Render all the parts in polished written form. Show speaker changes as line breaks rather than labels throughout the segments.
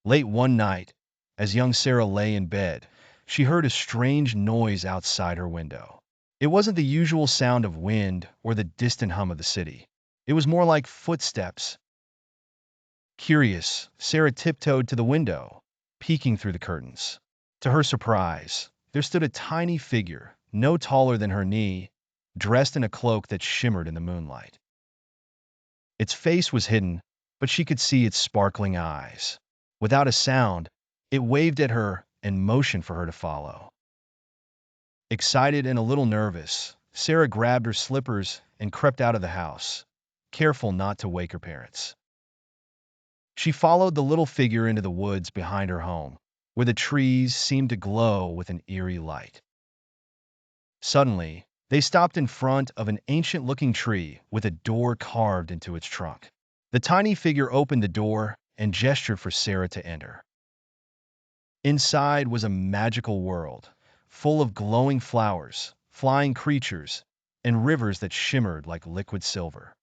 Late one night, as young Sarah lay in bed, she heard a strange noise outside her window. It wasn't the usual sound of wind or the distant hum of the city. It was more like footsteps. Curious, Sarah tiptoed to the window, peeking through the curtains. To her surprise, there stood a tiny figure, no taller than her knee, dressed in a cloak that shimmered in the moonlight. Its face was hidden, but she could see its sparkling eyes. Without a sound, it waved at her and motioned for her to follow. Excited and a little nervous, Sarah grabbed her slippers and crept out of the house, careful not to wake her parents. She followed the little figure into the woods behind her home, where the trees seemed to glow with an eerie light. Suddenly, they stopped in front of an ancient-looking tree with a door carved into its trunk. The tiny figure opened the door and gestured for Sarah to enter. Inside was a magical world, full of glowing flowers, flying creatures, and rivers that shimmered like liquid silver.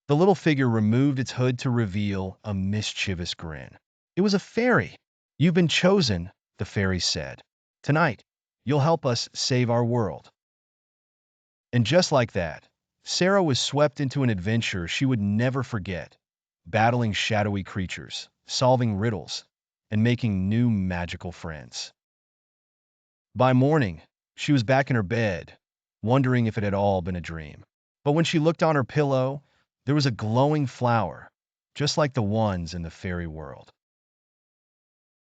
The little figure removed its hood to reveal a mischievous grin. It was a fairy. "You've been chosen," the fairy said. "Tonight, you'll help us save our world." And just like that, Sarah was swept into an adventure she would never forget, battling shadowy creatures, solving riddles, and making new magical friends. By morning, she was back in her bed, wondering if it had all been a dream. But when she looked on her pillow, there was a glowing flower, just like the ones in the fairy world.